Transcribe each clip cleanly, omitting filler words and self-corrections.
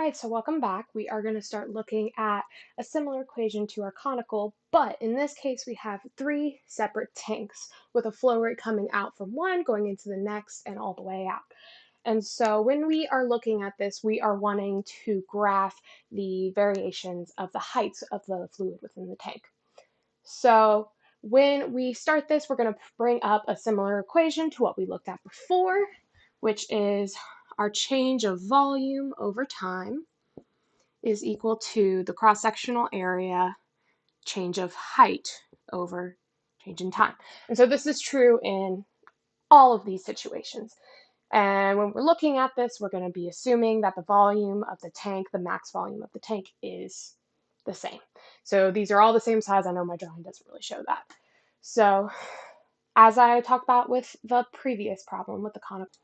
All right, so welcome back. We are going to start looking at a similar equation to our conical, but in this case we have three separate tanks with a flow rate coming out from one, going into the next, and all the way out. And so when we are looking at this, we are wanting to graph the variations of the heights of the fluid within the tank. So when we start this, we're going to bring up a similar equation to what we looked at before, which is our change of volume over time is equal to the cross-sectional area change of height over change in time. And so this is true in all of these situations. And when we're looking at this, we're going to be assuming that the volume of the tank, the max volume of the tank, is the same. So these are all the same size. I know my drawing doesn't really show that. So as I talked about with the previous problem with the conical.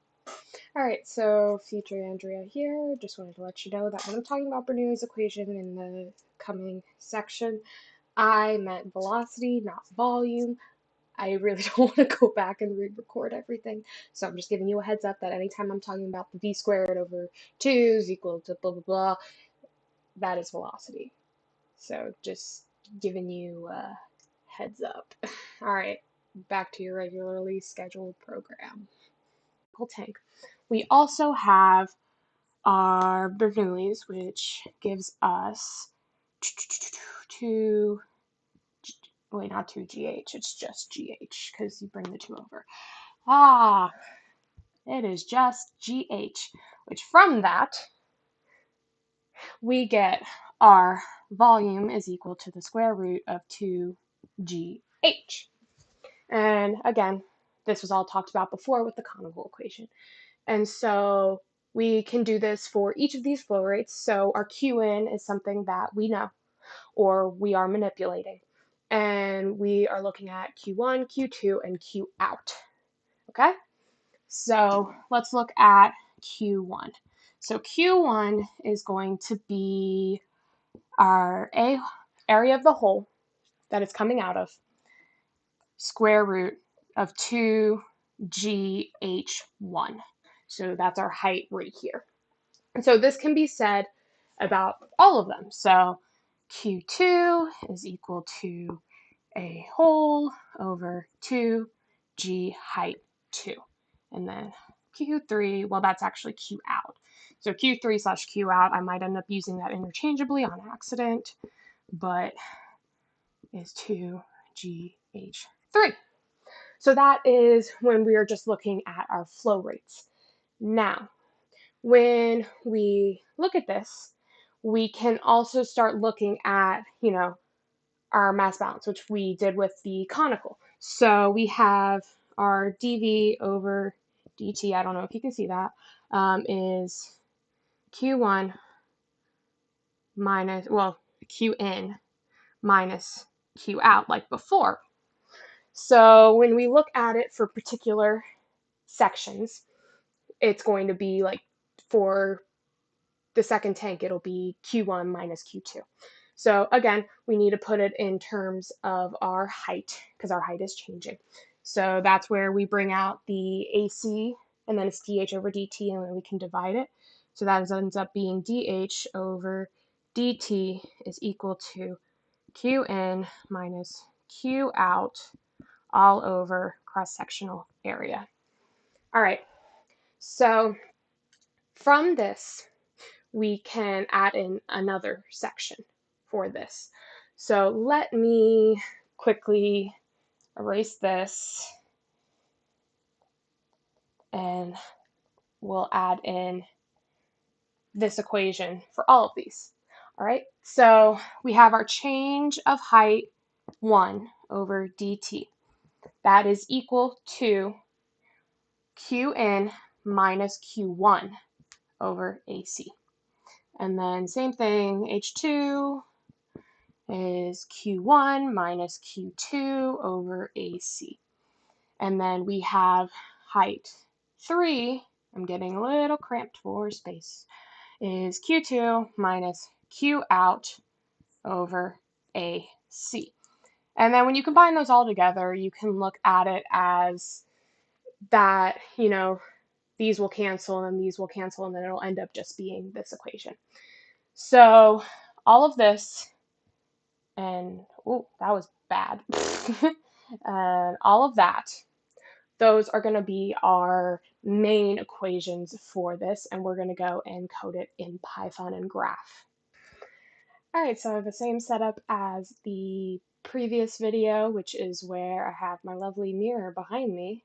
All right, so future Andrea here. Just wanted to let you know that when I'm talking about Bernoulli's equation in the coming section, I meant velocity, not volume. I really don't want to go back and re-record everything, so I'm just giving you a heads up that anytime I'm talking about the v squared over 2 is equal to blah, blah, blah, that is velocity. So just giving you a heads up. All right, back to your regularly scheduled program. Tank. We also have our Bernoulli's, which gives us not 2GH, it's just GH, because you bring the 2 over. It is just GH, which from that, we get our volume is equal to the square root of 2GH. And again, this was all talked about before with the conical equation. And so we can do this for each of these flow rates. So our Qin is something that we know or we are manipulating. And we are looking at Q1, Q2, and Q out. Okay? So let's look at Q1. So Q1 is going to be our area of the hole that it's coming out of, square root of 2GH1. So that's our height right here. And so this can be said about all of them. So Q2 is equal to a hole over 2G height 2. And then Q3, well, that's actually Q out. So Q3 slash Q out, I might end up using that interchangeably on accident, but is 2GH3. So that is when we are just looking at our flow rates. Now, when we look at this, we can also start looking at, our mass balance, which we did with the conical. So we have our dV over dt, I don't know if you can see that, is Q1 minus, Qin minus Q out like before. So when we look at it for particular sections, it's going to be like for the second tank, it'll be Q1 minus Q2. So again, we need to put it in terms of our height because our height is changing. So that's where we bring out the AC and then it's dH over dt and then we can divide it. So that ends up being dH over dt is equal to Qin minus Q out all over cross-sectional area. All right, so from this, we can add in another section for this. So let me quickly erase this and we'll add in this equation for all of these. All right, so we have our change of height 1 over dt. That is equal to Qn minus Q1 over AC. And then same thing, H2 is Q1 minus Q2 over AC. And then we have height 3, I'm getting a little cramped for space, is Q2 minus Q out over AC. And then when you combine those all together, you can look at it as that, these will cancel and these will cancel, and then it'll end up just being this equation. So all of this, and oh, that was bad. And all of that, those are going to be our main equations for this, and we're going to go and code it in Python and Graph. All right, so I have the same setup as the previous video, which is where I have my lovely mirror behind me.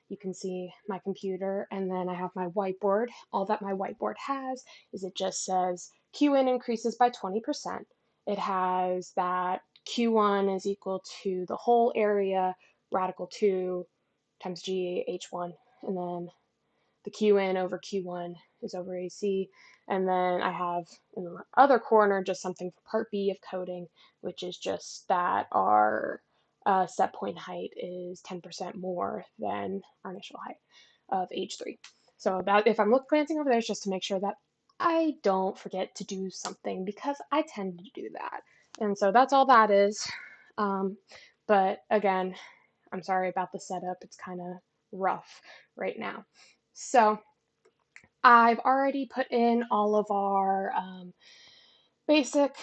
You can see my computer, and then I have my whiteboard. All that my whiteboard has is it just says Qn increases by 20%. It has that Q1 is equal to the whole area, radical 2 times G H1, and then the Qn over Q1 is over AC. And then I have in the other corner just something for part B of coding, which is just that our set point height is 10% more than our initial height of H3. So that if I'm glancing over there, it's just to make sure that I don't forget to do something, because I tend to do that. And so that's all that is. But again, I'm sorry about the setup. It's kind of rough right now. So I've already put in all of our basic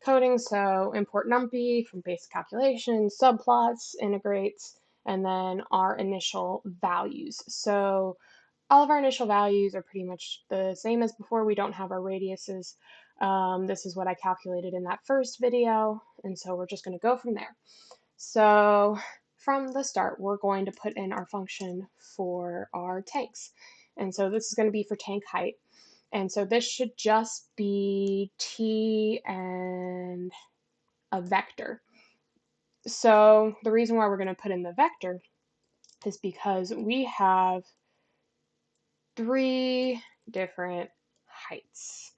coding, so import numpy from basic calculations, subplots, integrates, and then our initial values. So all of our initial values are pretty much the same as before. We don't have our radiuses. This is what I calculated in that first video, and so we're just going to go from there. So from the start, we're going to put in our function for our tanks. And so this is going to be for tank height. And so this should just be t and a vector. So the reason why we're going to put in the vector is because we have 3 different heights.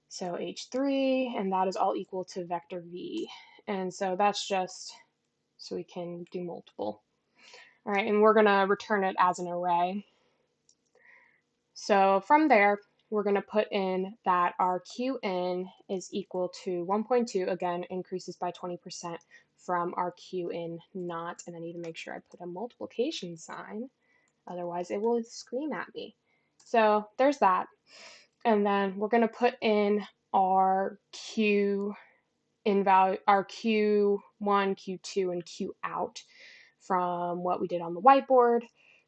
So h3, and that is all equal to vector v. And so that's just so we can do multiple. All right, and we're going to return it as an array. So from there, we're going to put in that our Qn is equal to 1.2, again, increases by 20% from our Qn not, and I need to make sure I put a multiplication sign, otherwise it will scream at me. So there's that. And then we're going to put in our Q in value, our Q1, Q2, and Q out from what we did on the whiteboard.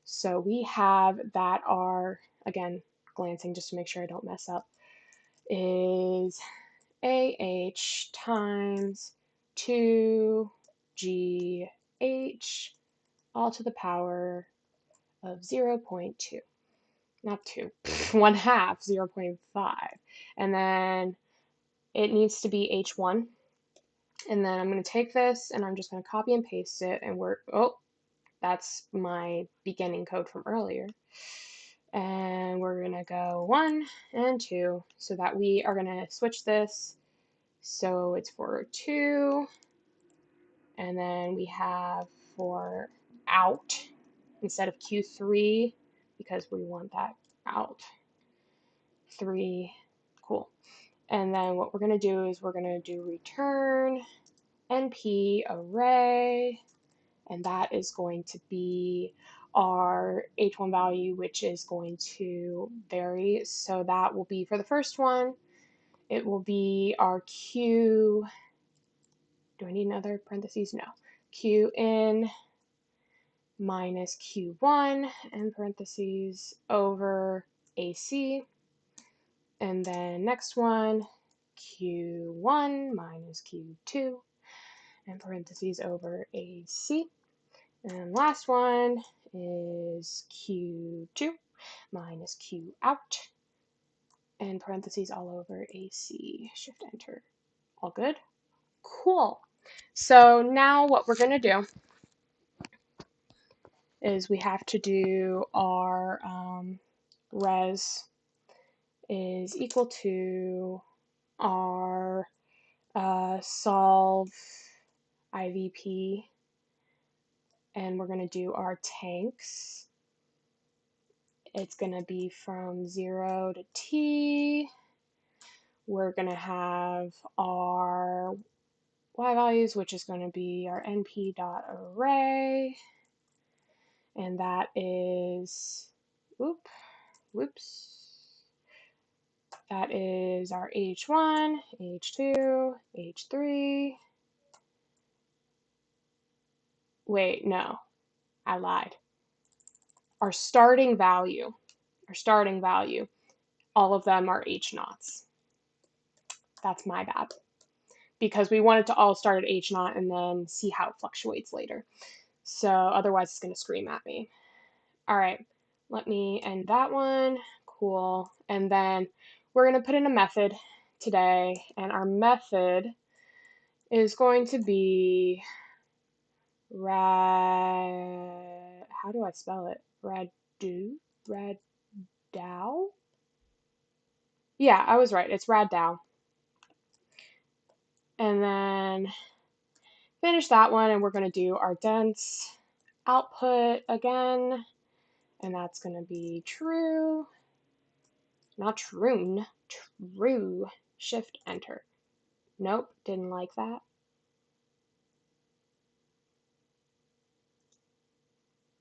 So we have that our, again, glancing just to make sure I don't mess up, is AH times 2GH all to the power of 0.2. Not 2, 1 half, 0.5. And then it needs to be H1. And then I'm going to take this and I'm just going to copy and paste it, and that's my beginning code from earlier. And we're going to go 1 and 2 so that we are going to switch this. So it's for 2, and then we have for out instead of Q3 because we want that out. 3, cool. And then what we're going to do is we're going to do return np array, and that is going to be our H1 value, which is going to vary. So that will be for the first one, it will be our Q, do I need another parentheses? No. Qn minus Q1 and parentheses over AC. And then next one, Q1 minus Q2 and parentheses over AC. And last one is Q2 minus Q out and parentheses all over AC. Shift enter. All good? Cool. So now what we're going to do is we have to do our res is equal to our solve IVP, and we're going to do our tanks. It's going to be from 0 to t. We're going to have our y values, which is going to be our np.array, and that is whoops. That is our H1, H2, H3. Wait, no, I lied. Our starting value, all of them are H naughts. That's my bad. Because we want it to all start at H naught and then see how it fluctuates later. So otherwise it's going to scream at me. All right, let me end that one. Cool. And then we're going to put in a method today, and our method is going to be how do I spell it? Raddao? Yeah, I was right. It's raddao. And then finish that one, and we're going to do our dense output again, and that's going to be true, not true, true. Shift enter. Nope, didn't like that.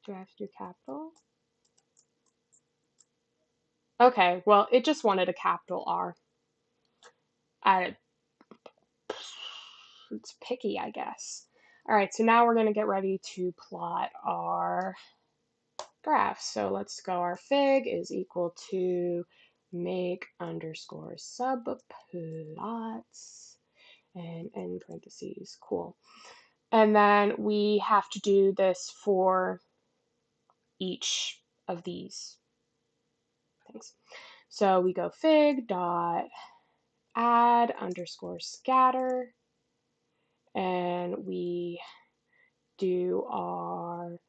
Do I have to do capital? Okay, well, it just wanted a capital R. It's picky, I guess. All right, so now we're going to get ready to plot our graph. So let's go. Our fig is equal to make underscore subplots and end parentheses. Cool. And then we have to do this for each of these things. So we go fig dot add underscore scatter, and we do our,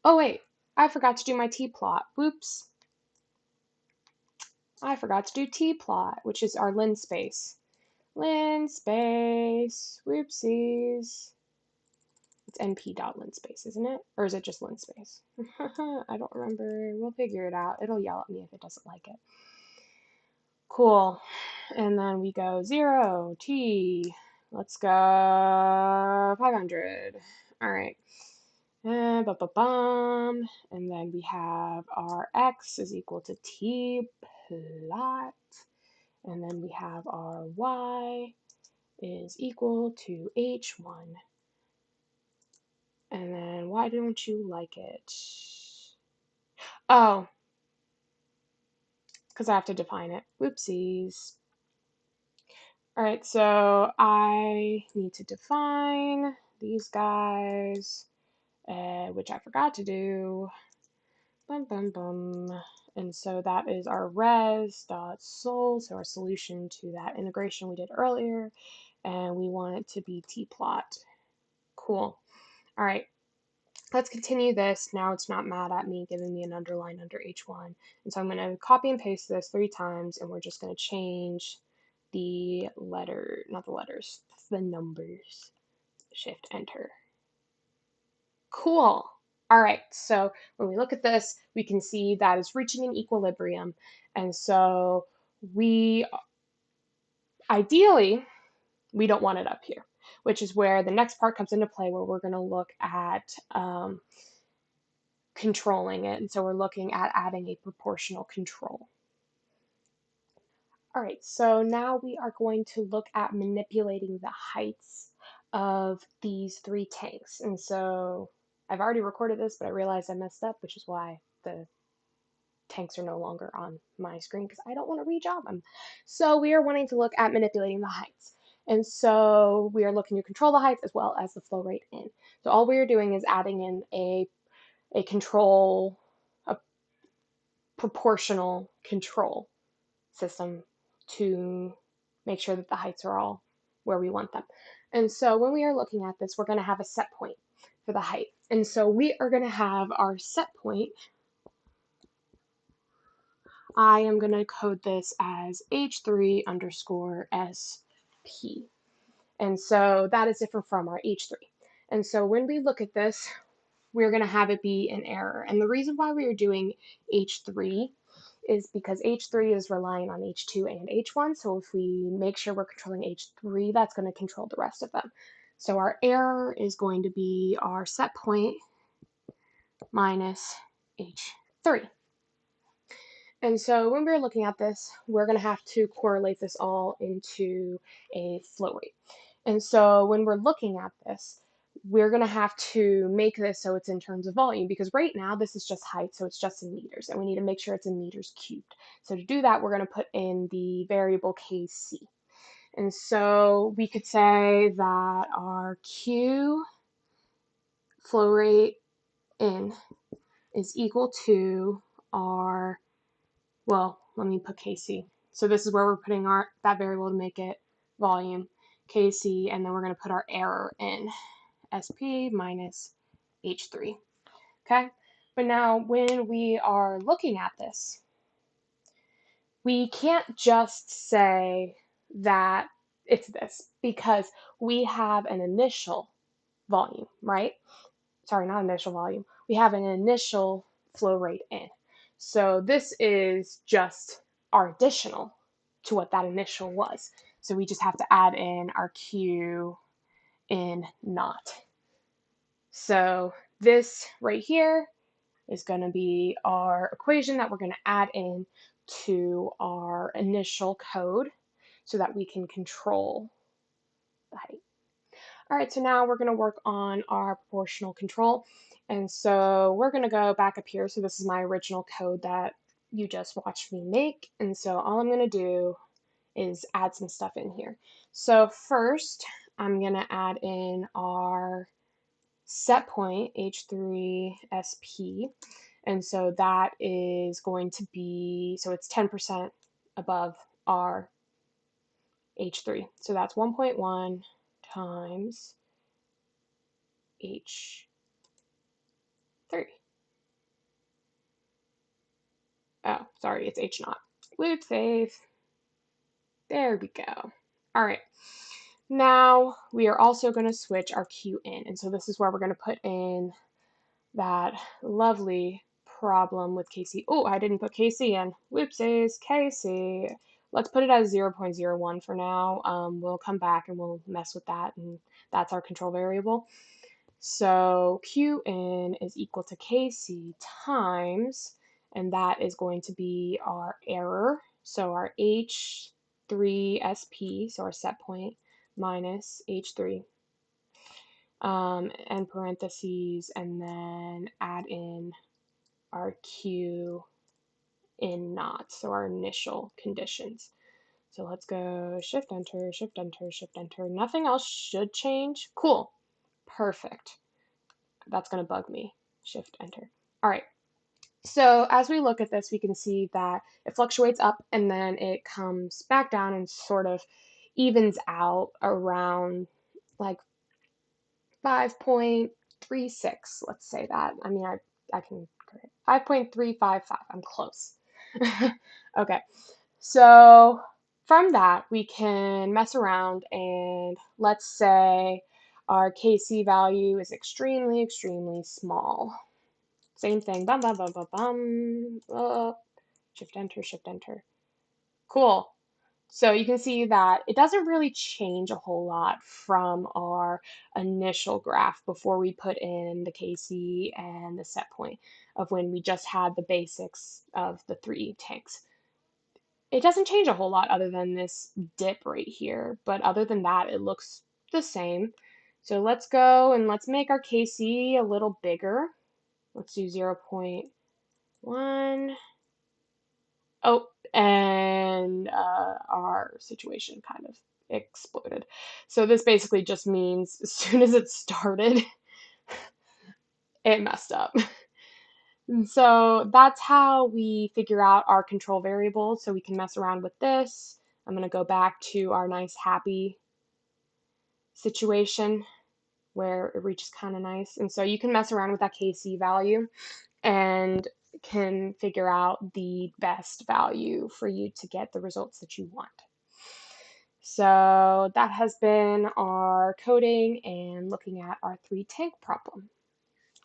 oh wait, I forgot to do my t-plot. Whoops. I forgot to do t-plot, which is our linspace. Linspace, whoopsies. It's np.linspace, isn't it? Or is it just linspace? I don't remember. We'll figure it out. It'll yell at me if it doesn't like it. Cool. And then we go 0, t. Let's go 500. All right. And then we have our x is equal to t plot. And then we have our y is equal to h1. And then why don't you like it? Oh, because I have to define it. Whoopsies. All right, so I need to define these guys, which I forgot to do. And so that is our res.sol, so our solution to that integration we did earlier, and we want it to be tplot. Cool. All right, let's continue this. Now it's not mad at me giving me an underline under H1. And so I'm going to copy and paste this 3 times, and we're just going to change the letter, not the letters, the numbers. Shift enter. Cool. All right, so when we look at this, we can see that it's reaching an equilibrium. And so ideally, we don't want it up here, which is where the next part comes into play, where we're going to look at controlling it. And so we're looking at adding a proportional control. All right, so now we are going to look at manipulating the heights of these 3 tanks. And so I've already recorded this, but I realized I messed up, which is why the tanks are no longer on my screen, because I don't want to redraw them. So we are wanting to look at manipulating the heights. And so we are looking to control the heights as well as the flow rate in. So all we are doing is adding in a control, a proportional control system to make sure that the heights are all where we want them. And so when we are looking at this, we're going to have a set point for the height. And so we are going to have our set point. I am going to code this as h3 underscore sp. And so that is different from our h3. And so when we look at this, we're going to have it be an error. And the reason why we are doing h3 is because h3 is relying on h2 and h1. So if we make sure we're controlling h3, that's going to control the rest of them. So our error is going to be our set point minus h3. And so when we're looking at this, we're going to have to correlate this all into a flow rate. And so when we're looking at this, we're going to have to make this so it's in terms of volume, because right now this is just height, so it's just in meters, and we need to make sure it's in meters cubed. So to do that, we're going to put in the variable kc. And so we could say that our Q flow rate in is equal to our, well, let me put kc. So this is where we're putting that variable to make it volume, kc, and then we're going to put our error in, sp minus h3. Okay, but now when we are looking at this, we can't just say that it's this, because we have an initial volume, right? Sorry, not initial volume. We have an initial flow rate in. So this is just our additional to what that initial was. So we just have to add in our Q in naught. So this right here is going to be our equation that we're going to add in to our initial code so that we can control the height. All right, so now we're going to work on our proportional control. And so we're going to go back up here. So this is my original code that you just watched me make. And so all I'm going to do is add some stuff in here. So first, I'm going to add in our set point H3SP. And so that is going to be, so it's 10% above our H3. So that's 1.1 times H3. Oh, sorry, it's H naught. Loop save. There we go. All right. Now we are also going to switch our Q in. And so this is where we're going to put in that lovely problem with KC. Oh, I didn't put KC in. Whoopsies, KC. Let's put it as 0.01 for now. We'll come back and we'll mess with that, and that's our control variable. So Q in is equal to KC times, and that is going to be our error. So our H3SP, so our set point, minus H3, and parentheses, and then add in our Q in naught, so our initial conditions. So let's go shift enter, shift enter, shift enter. Nothing else should change. Cool. Perfect. That's going to bug me. Shift enter. All right. So as we look at this, we can see that it fluctuates up and then it comes back down and sort of evens out around like 5.36. Let's say that. I mean, I can 5.355. I'm close. Okay. So from that, we can mess around, and let's say our KC value is extremely, extremely small. Same thing. Bum, bum, bum, bum, bum. Shift enter, shift enter. Cool. So you can see that it doesn't really change a whole lot from our initial graph before we put in the KC and the set point of when we just had the basics of the 3 tanks. It doesn't change a whole lot other than this dip right here, but other than that, it looks the same. So let's go and let's make our KC a little bigger. Let's do 0.1. Oh, and our situation kind of exploded. So this basically just means as soon as it started, it messed up. And so that's how we figure out our control variable. So we can mess around with this. I'm going to go back to our nice happy situation where it reaches kind of nice. And so you can mess around with that KC value and can figure out the best value for you to get the results that you want. So that has been our coding and looking at our 3 tank problem.